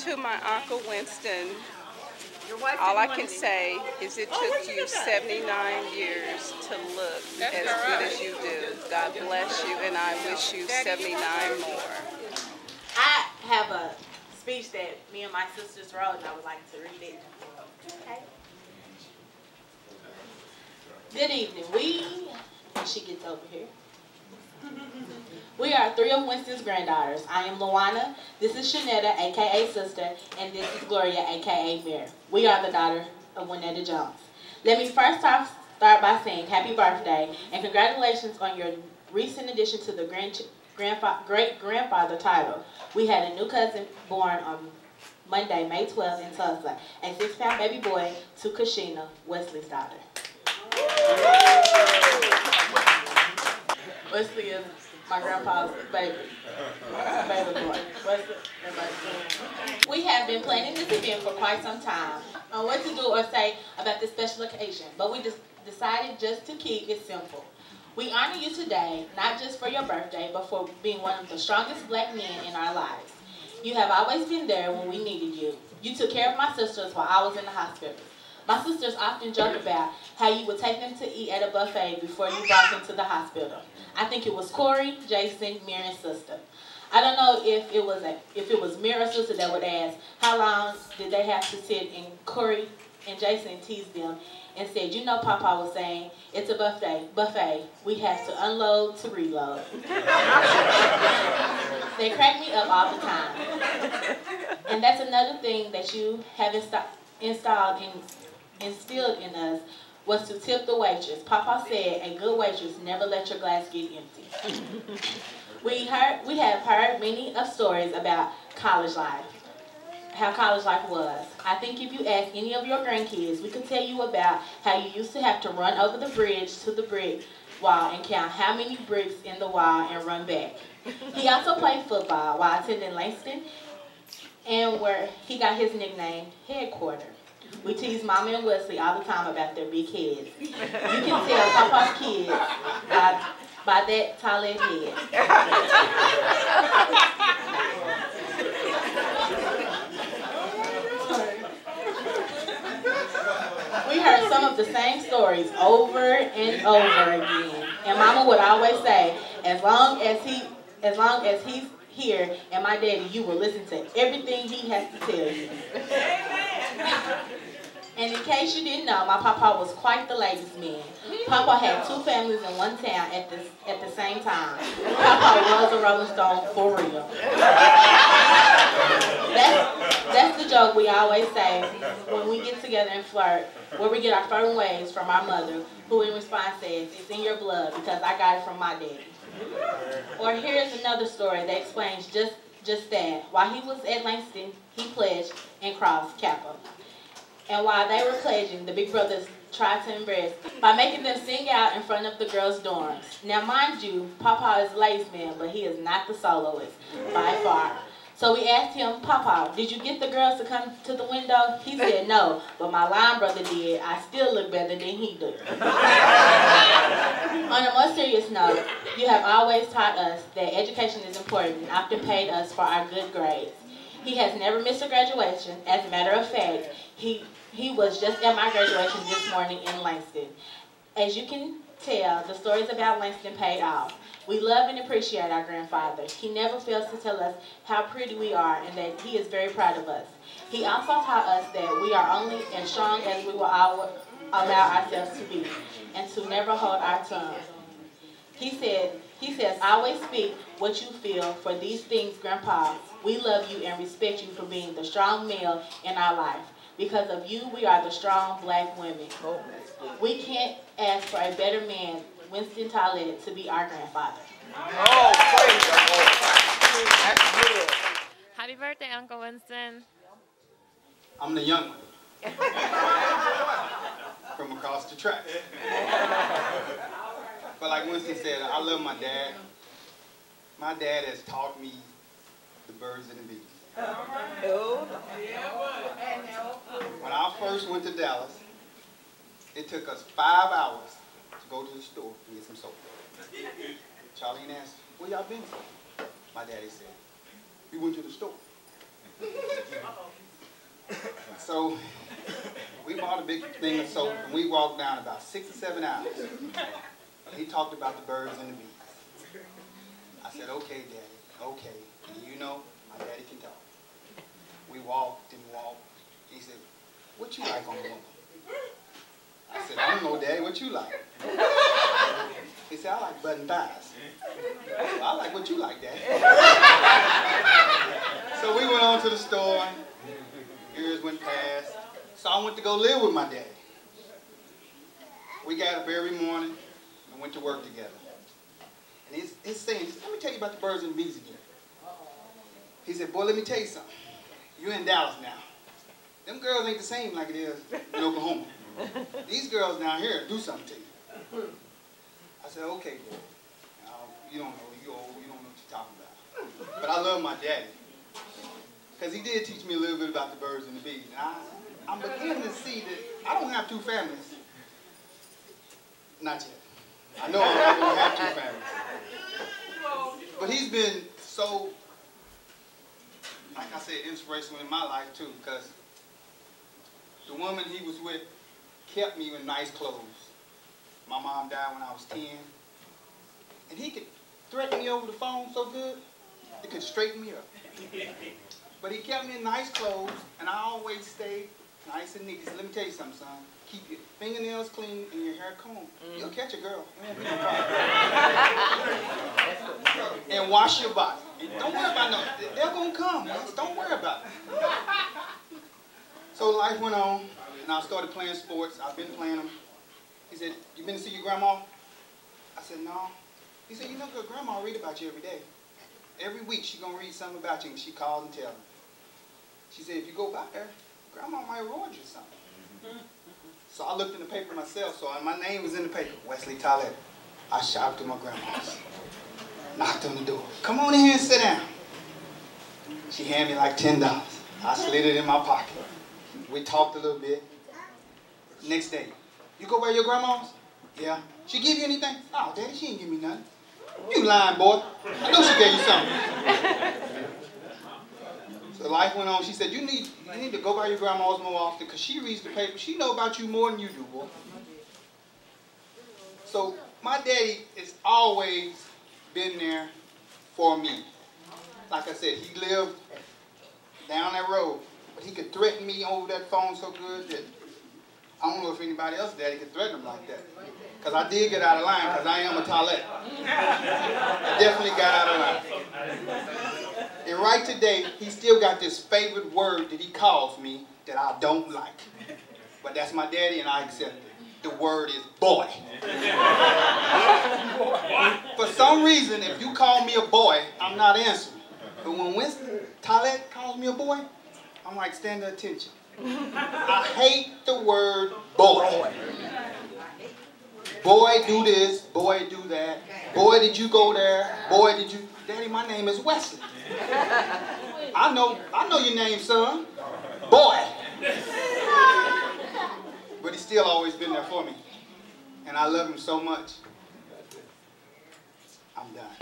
To my Uncle Winston, all I can say is it took you 79 years to look as good as you do. God bless you, and I wish you 79 more. I have a speech that me and my sisters wrote, and I would like to read it. Okay. Good evening. When she gets over here. We are 3 of Winston's granddaughters. I am Luana, this is Shanetta, a.k.a. Sister, and this is Gloria, a.k.a. Mary. We are the daughter of Winetta Jones. Let me first start by saying happy birthday and congratulations on your recent addition to the great-grandfather title. We had a new cousin born on Monday, May 12th in Tulsa, a 6-pound baby boy to Kashina, Wesley's daughter. Wesley is my grandpa's baby boy. We have been planning this event for quite some time on what to do or say about this special occasion, but we decided just to keep it simple. We honor you today, not just for your birthday, but for being one of the strongest black men in our lives. You have always been there when we needed you. You took care of my sisters while I was in the hospital. My sisters often joke about how you would take them to eat at a buffet before you brought them to the hospital. I think it was Corey, Jason, Mira's sister. I don't know if it was Mira's sister that would ask how long did they have to sit, and Corey and Jason teased them and said, you know, Papa was saying it's a buffet. We have to unload to reload. They crack me up all the time. And that's another thing that you have instilled in us was to tip the waitress. Papa said a good waitress never let your glass get empty. We have heard many of stories about college life, how college life was. I think if you ask any of your grandkids, we could tell you about how you used to have to run over the bridge to the brick wall and count how many bricks in the wall and run back. He also played football while attending Langston, and where he got his nickname, Headquarter. We tease Mama and Wesley all the time about their big heads. You can tell Papa's kids by that Tollett head. We heard some of the same stories over and over again. And Mama would always say, as long as he's here and my daddy, you will listen to everything he has to tell you. And in case you didn't know, my Papa was quite the ladies' man. Papa had 2 families in one town at the same time. Papa was a Rolling Stone for real. That's the joke we always say when we get together and flirt, where we get our flirting ways from our mother, who in response says, it's in your blood because I got it from my daddy. Or here's another story that explains just that. While he was at Langston, he pledged and crossed Kappa. And while they were pledging, the big brothers tried to embarrass by making them sing out in front of the girls' dorms. Now, mind you, Papa is a ladies' man, but he is not the soloist, by far. So we asked him, Papa, did you get the girls to come to the window? He said no, but my line brother did. I still look better than he do. On a more serious note, you have always taught us that education is important and often paid us for our good grades. He has never missed a graduation. As a matter of fact, he was just at my graduation this morning in Langston. As you can tell, the stories about Langston paid off. We love and appreciate our grandfather. He never fails to tell us how pretty we are and that he is very proud of us. He also taught us that we are only as strong as we will allow ourselves to be, and to never hold our tongue. He says, always speak what you feel for these things, Grandpa. We love you and respect you for being the strong male in our life. Because of you, we are the strong black women. We can't ask for a better man, Winston Tollett, to be our grandfather. Oh, praise the Lord. That's good. Happy birthday, Uncle Winston. I'm the young one. From across the track. But like Winston said, I love my dad. My dad has taught me the birds and the bees. When I first went to Dallas, it took us 5 hours to go to the store and get some soap. Charlene asked, where y'all been? My daddy said, we went to the store. So we bought a big thing of soap, and we walked down about 6 or 7 hours. He talked about the birds and the bees. I said, okay, Daddy, okay. And you know, my daddy can talk. We walked and walked. He said, what you like on the woman? I said, I don't know, Daddy, what you like? He said, I like button thighs. Well, I like what you like, Daddy. So we went on to the store. Years went past. So I went to go live with my daddy. We got up every morning and went to work together. And he's saying, let me tell you about the birds and the bees again. He said, boy, let me tell you something. You're in Dallas now. Them girls ain't the same like it is in Oklahoma. These girls down here do something to you. I said, okay, boy. You don't know, you old, you don't know what you're talking about. But I love my daddy. Because he did teach me a little bit about the birds and the bees. And I'm beginning to see that I don't have 2 families. Not yet. I know I'm not going to have 2 families. But he's been so, like I said, inspirational in my life too, because the woman he was with kept me in nice clothes. My mom died when I was 10. And he could threaten me over the phone so good, it could straighten me up. But he kept me in nice clothes, and I always stayed nice and neat. He said, let me tell you something, son. Keep your fingernails clean and your hair combed. You'll catch a girl. And wash your body. And don't worry about nothing. They're going to come. Just don't worry about it. So life went on, and I started playing sports. I've been playing them. He said, you been to see your grandma? I said, no. He said, you know, good grandma read about you every day. Every week she's going to read something about you, and she calls and tells me. She said, if you go by there, grandma might reward you something. So I looked in the paper myself, so my name was in the paper, Winston Tollett. I shopped at my grandma's. Knocked on the door. Come on in here and sit down. She handed me like $10. I slid it in my pocket. We talked a little bit. Next day, you go by your grandma's? Yeah. She give you anything? Oh, Daddy, she ain't give me nothing. You lying, boy. I know she gave you something. So life went on. She said, you need to go by your grandma's more often because she reads the paper. She know about you more than you do, boy. So my daddy has always been there for me. Like I said, he lived down that road, but he could threaten me over that phone so good that I don't know if anybody else daddy could threaten him like that. Because I did get out of line because I am a Tollett. I definitely got out of line. And right today, he still got this favorite word that he calls me that I don't like. But that's my daddy and I accept it. The word is boy. For some reason, if you call me a boy, I'm not answering. But when Winston Tollett calls me a boy, I'm like, stand to attention. I hate the word boy. Boy, do this. Boy, do that. Boy, did you go there? Boy, did you? Daddy, my name is Wesley. I know your name, son. Boy. But he's still always been there for me. And I love him so much. I'm done.